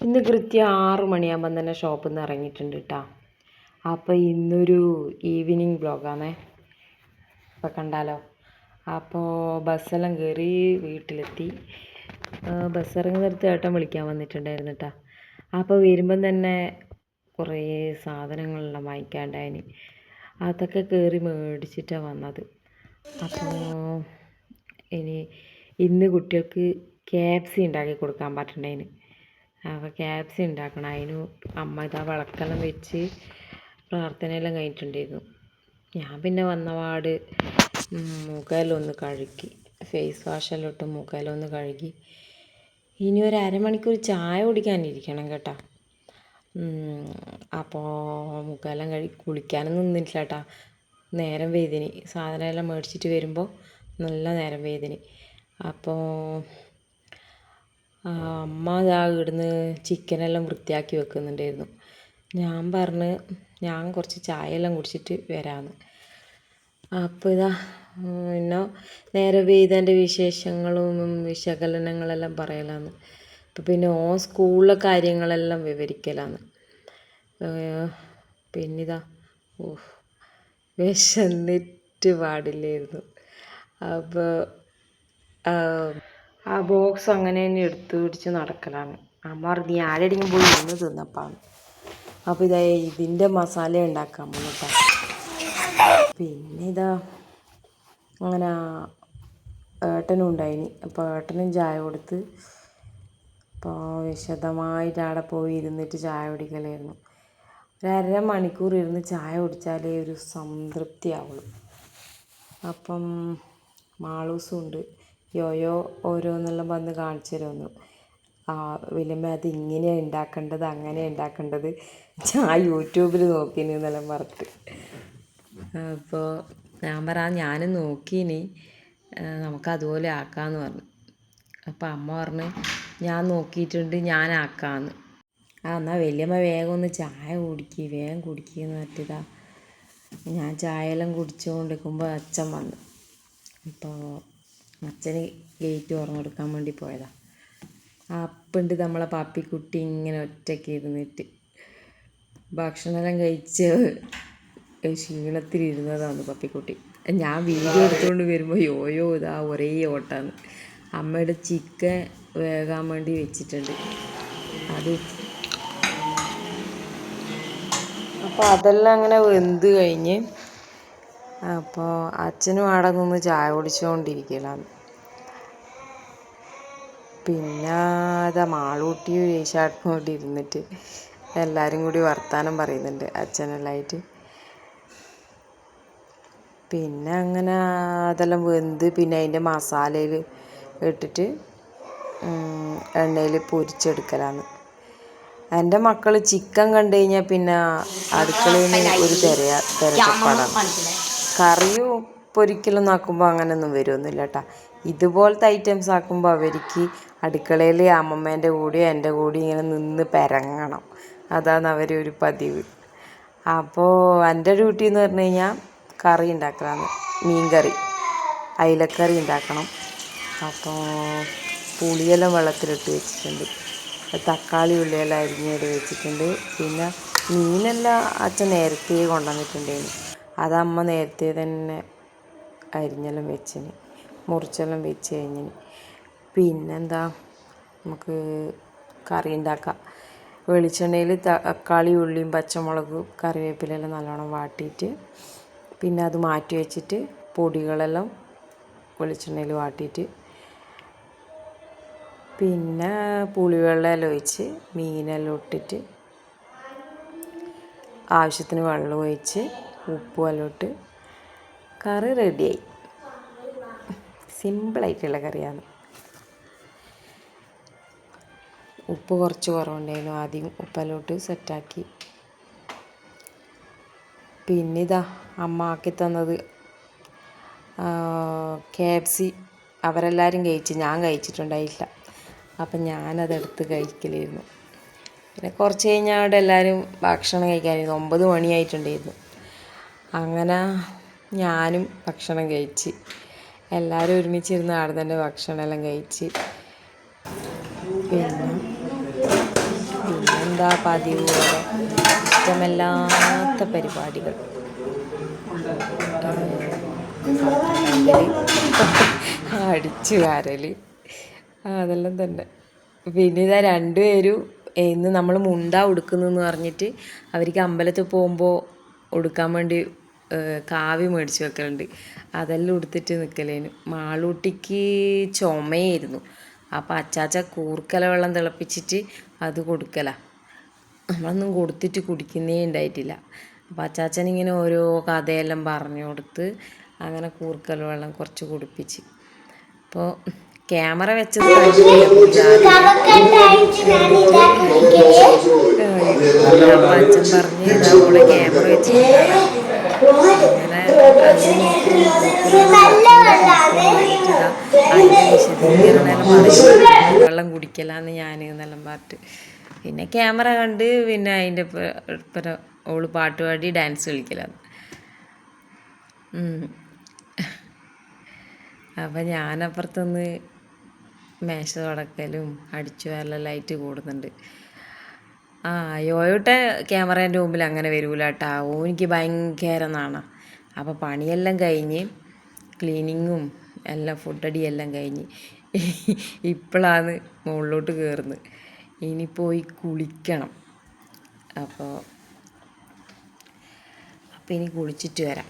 ഇന്ന് കൃത്യം 6 മണിയാകുമ്പം തന്നെ ഷോപ്പിൽ നിന്ന് ഇറങ്ങിയിട്ടുണ്ട് കേട്ടോ. അപ്പോൾ ഇന്നൊരു ഈവനിങ് വ്ളോഗാണേ. അപ്പോൾ കണ്ടാലോ. അപ്പോൾ ബസ്സെല്ലാം കയറി വീട്ടിലെത്തി. ബസ് ഇറങ്ങുന്നിടത്ത് ഏട്ടൻ വിളിക്കാൻ വന്നിട്ടുണ്ടായിരുന്നു കേട്ടോ. അപ്പോൾ വരുമ്പം തന്നെ കുറേ സാധനങ്ങളെല്ലാം വാങ്ങിക്കാണ്ടായിന്. അതൊക്കെ കയറി മേടിച്ചിട്ടാണ് വന്നത്. അപ്പോൾ ഇന്ന് കുട്ടികൾക്ക് KFC ഉണ്ടാക്കി കൊടുക്കാൻ പറ്റുന്നുണ്ടായിന്. അപ്പോൾ KFC ഉണ്ടാക്കണം. അതിന് അമ്മ ഇതാ വിളക്കെല്ലാം വെച്ച് പ്രാർത്ഥനയെല്ലാം കഴിഞ്ഞിട്ടുണ്ടായിരുന്നു. ഞാൻ പിന്നെ വന്നപാട് മുഖമെല്ലാം കഴുകി, ഫേസ് വാഷെല്ലാം ഇട്ട് മുഖമെല്ലാം കഴുകി. ഇനി ഒരു അരമണിക്കൂർ ചായ കുടിക്കാനിരിക്കണം കേട്ടോ. അപ്പോൾ മുഖമെല്ലാം കഴുകി കുളിക്കാനൊന്നും നിന്നിട്ടില്ല കേട്ടോ. നേരം വേദനി. സാധനമെല്ലാം മേടിച്ചിട്ട് വരുമ്പോൾ നല്ല നേരം വേദനി. അപ്പോൾ അമ്മ ഇവിടുന്ന് ചിക്കനെല്ലാം വൃത്തിയാക്കി വെക്കുന്നുണ്ടായിരുന്നു. ഞാൻ പറഞ്ഞ് ഞാൻ കുറച്ച് ചായയെല്ലാം കുടിച്ചിട്ട് വരാമെന്ന്. അപ്പോൾ ഇതാ പിന്നെ നേരെ വേദൻ്റെ വിശേഷങ്ങളും വിശകലനങ്ങളെല്ലാം പറയലാന്ന്. അപ്പോൾ പിന്നെ സ്കൂളിലെ കാര്യങ്ങളെല്ലാം വിവരിക്കലാന്ന്. പിന്നിതാ വിശന്നിട്ട് പാടില്ലായിരുന്നു. അപ്പോൾ ആ ബോക്സ് അങ്ങനെ തന്നെ എടുത്ത് പിടിച്ച് നടക്കലാണ്. അമ്മ പറഞ്ഞ് നീ ആരെങ്കിലും പോയി ഇന്ന് തിന്നപ്പാന്ന്. അപ്പോൾ ഇതാ ഇതിൻ്റെ മസാല ഉണ്ടാക്കാൻ പോകുന്നു. പിന്നെ ഇതാ അങ്ങനെ ഏട്ടനും ഉണ്ടായിന്. അപ്പോൾ ഏട്ടനും ചായ കൊടുത്ത്. അപ്പോൾ വിശദമായിട്ട് അവിടെ പോയി ഇരുന്നിട്ട് ചായ കുടിക്കലായിരുന്നു. ഒരു അരമണിക്കൂർ ഇരുന്ന് ചായ കുടിച്ചാലേ ഒരു സംതൃപ്തി ആവുള്ളൂ. അപ്പം മാളൂസും ഉണ്ട്. യോയോ ഓരോന്നെല്ലാം വന്ന് കാണിച്ചു തരുന്നു. വലിയമ്മ അത് ഇങ്ങനെയാണ് ഉണ്ടാക്കേണ്ടത്, അങ്ങനെ ഉണ്ടാക്കേണ്ടത്, ഞാൻ യൂട്യൂബിൽ നോക്കിനി എന്നെല്ലാം പറഞ്ഞിട്ട്. അപ്പോൾ ഞാൻ പറയാം ഞാനും നോക്കീനി, നമുക്കതുപോലെ ആക്കാമെന്ന് പറഞ്ഞു. അപ്പോൾ അമ്മ പറഞ്ഞ് ഞാൻ നോക്കിയിട്ടുണ്ട്, ഞാൻ ആക്കാമെന്ന്. എന്നാൽ വലിയമ്മ വേഗം ഒന്ന് ചായ വേഗം കുടിക്കുകയെന്ന് പറഞ്ഞിട്ടാ. ഞാൻ ചായയെല്ലാം കുടിച്ചുകൊണ്ടിരിക്കുമ്പോൾ അച്ഛൻ വന്നു. അപ്പോൾ അച്ഛന് ഗേറ്റ് തുറന്നു കൊടുക്കാൻ വേണ്ടി പോയതാണ്. അപ്പുണ്ട് നമ്മളെ പാപ്പിക്കുട്ടി ഇങ്ങനെ ഒറ്റയ്ക്ക് ഇരുന്നിട്ട് ഭക്ഷണമെല്ലാം കഴിച്ച് ക്ഷീണത്തിലിരുന്നതാണ് പപ്പിക്കുട്ടി. ഞാൻ വീഡിയോ എടുത്തുകൊണ്ട് വരുമ്പോൾ യോയോ ഇതാ ഒരേ ഓട്ടാണ്. അമ്മയുടെ ചിക്കൻ വേകാൻ വേണ്ടി വെച്ചിട്ടുണ്ട്. അപ്പോൾ അതെല്ലാം അങ്ങനെ വെന്ത് കഴിഞ്ഞ് അപ്പോൾ അച്ഛനും അവിടെ നിന്ന് ചായ കുടിച്ചുകൊണ്ടിരിക്കലാണ്. പിന്നെ അതാ മാളൂട്ടി ഏശാട്ടിനും കൂടി ഇരുന്നിട്ട് എല്ലാവരും കൂടി വർത്താനം പറയുന്നുണ്ട് അച്ഛനെല്ലാം ആയിട്ട്. പിന്നെ അങ്ങനെ അതെല്ലാം വെന്ത് പിന്നെ അതിൻ്റെ മസാലയിൽ ഇട്ടിട്ട് എണ്ണയിൽ പൊരിച്ചെടുക്കലാണ്. എൻ്റെ മക്കൾ ചിക്കൻ കണ്ടു കഴിഞ്ഞാൽ പിന്നെ അടുക്കളയിൽ നിന്ന് ഒരു തിരച്ചപ്പാടാണ്. കറിയും പൊരിക്കലൊന്നും ആക്കുമ്പോൾ അങ്ങനെയൊന്നും വരുമൊന്നുമില്ല കേട്ടോ. ഇതുപോലത്തെ ഐറ്റംസ് ആക്കുമ്പോൾ അവർക്ക് അടുക്കളയിൽ അമ്മമ്മേൻ്റെ കൂടെയോ എൻ്റെ കൂടെയോ ഇങ്ങനെ നിന്ന് പെരങ്ങണം. അതാണ് അവരൊരു പതിവ്. അപ്പോൾ എൻ്റെ ഡ്യൂട്ടി എന്ന് പറഞ്ഞു കഴിഞ്ഞാൽ കറി ഉണ്ടാക്കലാണ്. മീൻ കറി, അയിലക്കറി ഉണ്ടാക്കണം. അപ്പോൾ പുളിയെല്ലാം വെള്ളത്തിലിട്ട് വെച്ചിട്ടുണ്ട്. തക്കാളി ഉള്ളിയെല്ലാം അരിഞ്ഞിട്ട് വെച്ചിട്ടുണ്ട്. പിന്നെ മീനെല്ലാം അച്ഛൻ നേരത്തെ കൊണ്ടുവന്നിട്ടുണ്ടായിരുന്നു. അതമ്മ നേരത്തെ തന്നെ അരിഞ്ഞെല്ലാം വെച്ചിന്, മുറിച്ചെല്ലാം വെച്ച് കഴിഞ്ഞിന്. പിന്നെന്താ നമുക്ക് കറി ഉണ്ടാക്കാം. വെളിച്ചെണ്ണയിൽ തക്കാളി ഉള്ളിയും പച്ചമുളകും കറിവേപ്പിലെല്ലാം നല്ലോണം വാട്ടിയിട്ട് പിന്നെ അത് മാറ്റി വെച്ചിട്ട് പൊടികളെല്ലാം വെളിച്ചെണ്ണയിൽ വാട്ടിയിട്ട് പിന്നെ പുളിവെള്ളമെല്ലാം ഒഴിച്ച് മീനെല്ലാം ഇട്ടിട്ട് ആവശ്യത്തിന് വെള്ളം ഒഴിച്ച് ഉപ്പും എല്ലാം ഇട്ട് കറി റെഡിയായി. സിമ്പിളായിട്ടുള്ള കറിയാണ്. ഉപ്പ് കുറച്ച് കുറവുണ്ടായിരുന്നു. ആദ്യം ഉപ്പെല്ലാം ഇട്ട് സെറ്റാക്കി. പിന്നെ ഇതാ അമ്മ ആക്കി തന്നത് KFC. അവരെല്ലാവരും കഴിച്ച്, ഞാൻ കഴിച്ചിട്ടുണ്ടായില്ല. അപ്പം ഞാനതെടുത്ത് കഴിക്കലായിരുന്നു. പിന്നെ കുറച്ച് കഴിഞ്ഞാൽ അവിടെ എല്ലാവരും ഭക്ഷണം കഴിക്കാനായിരുന്നു. 9 മണിയായിട്ടുണ്ടായിരുന്നു. അങ്ങനെ ഞാനും ഭക്ഷണം കഴിച്ച്, എല്ലാവരും ഒരുമിച്ചിരുന്ന് അവിടെ തന്നെ ഭക്ഷണമെല്ലാം കഴിച്ച്. പിന്നെ എന്താ പതിവ് പോലെ ഇഷ്ടമല്ലാത്ത പരിപാടികൾ അടിച്ചു വാരൽ അതെല്ലാം തന്നെ. പിന്നെ ഇതാ രണ്ടുപേരും ഇന്ന് നമ്മൾ മുണ്ട ഉടുക്കുന്നെന്ന് പറഞ്ഞിട്ട് അവർക്ക് അമ്പലത്തിൽ പോകുമ്പോൾ ഉടുക്കാൻ വേണ്ടി കാവ്യ മേടിച്ച് വെക്കലുണ്ട്. അതെല്ലാം ഉടുത്തിട്ട് നിൽക്കലേന്. മാളൂട്ടിക്ക് ചുമയായിരുന്നു. അപ്പോൾ അച്ചാച്ച കൂർക്കല വെള്ളം തിളപ്പിച്ചിട്ട് അത് കൊടുക്കല. നമ്മളൊന്നും കൊടുത്തിട്ട് കുടിക്കുന്നേ ഉണ്ടായിട്ടില്ല. അപ്പോൾ അച്ചാച്ചനിങ്ങനെ ഓരോ കഥയെല്ലാം പറഞ്ഞു കൊടുത്ത് അങ്ങനെ കൂർക്കല വെള്ളം കുറച്ച് കുടിപ്പിച്ച്. അപ്പോൾ ക്യാമറ വെച്ചത് അപ്പോൾ അച്ഛൻ പറഞ്ഞ് ഇതേപോലെ ക്യാമറ വെച്ചിട്ട് അങ്ങനെ അതിൻ്റെ വിശദീകരണം പറയും വെള്ളം കുടിക്കലാന്ന് ഞാൻ എന്നെല്ലാം പറഞ്ഞിട്ട്. പിന്നെ ക്യാമറ കണ്ട് പിന്നെ അതിൻ്റെ ഇപ്പം ഓള് പാട്ട് പാടി ഡാൻസ് കളിക്കലാണ്. അപ്പം ഞാനപ്പുറത്തുനിന്ന് മേശ തുടക്കലും അടിച്ചു വാരലെല്ലായിട്ട് കൂടുന്നുണ്ട്. യോയോട്ടെ ക്യാമറേൻ്റെ മുമ്പിൽ അങ്ങനെ വരൂല കേട്ടോ. എനിക്ക് ഭയങ്കര നാണ. അപ്പോൾ പണിയെല്ലാം കഴിഞ്ഞ് ക്ലീനിങ്ങും എല്ലാം ഫുഡടിയെല്ലാം കഴിഞ്ഞ് ഇപ്പോഴാണ് മുകളിലോട്ട് കയറുന്നത്. ഇനി പോയി കുളിക്കണം. അപ്പോൾ ഇനി കുളിച്ചിട്ട് വരാം.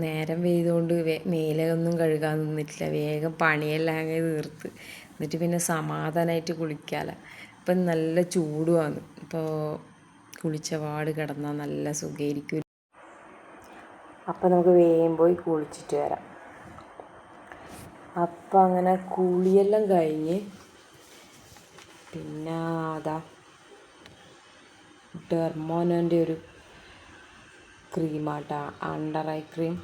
നേരം പെയ്തുകൊണ്ട് മേലൊന്നും കഴുകാൻ നിന്നിട്ടില്ല. വേഗം പണിയെല്ലാം അങ്ങ് തീർത്ത് എന്നിട്ട് പിന്നെ സമാധാനമായിട്ട് കുളിക്കാമല്ലോ. ഇപ്പം നല്ല ചൂടുമാണ്. ഇപ്പോൾ കുളിച്ച പാട് കിടന്നാൽ നല്ല സുഖമായിരിക്കും. അപ്പം നമുക്ക് വേഗം പോയി കുളിച്ചിട്ട് വരാം. അപ്പം അങ്ങനെ കുളിയെല്ലാം കഴിഞ്ഞ് പിന്നെ അതാ ഡെർമോനോൻ്റെ ഒരു ക്രീമാട്ടാ, അണ്ടർ ഐ ക്രീം.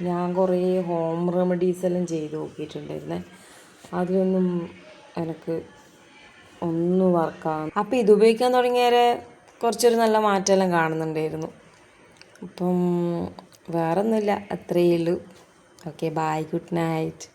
ഞാൻ കുറേ ഹോം റെമഡീസ് എല്ലാം ചെയ്ത് നോക്കിയിട്ടുണ്ടായിരുന്നേ. അതിലൊന്നും എനിക്ക് ഒന്നും വർക്കാകും. അപ്പോൾ ഇത് ഉപയോഗിക്കാൻ തുടങ്ങിയാൽ കുറച്ചൊരു നല്ല മാറ്റമെല്ലാം കാണുന്നുണ്ടായിരുന്നു. അപ്പം വേറെ ഒന്നുമില്ല, അത്രയേ ഉള്ളൂ. Okay, bye, good night.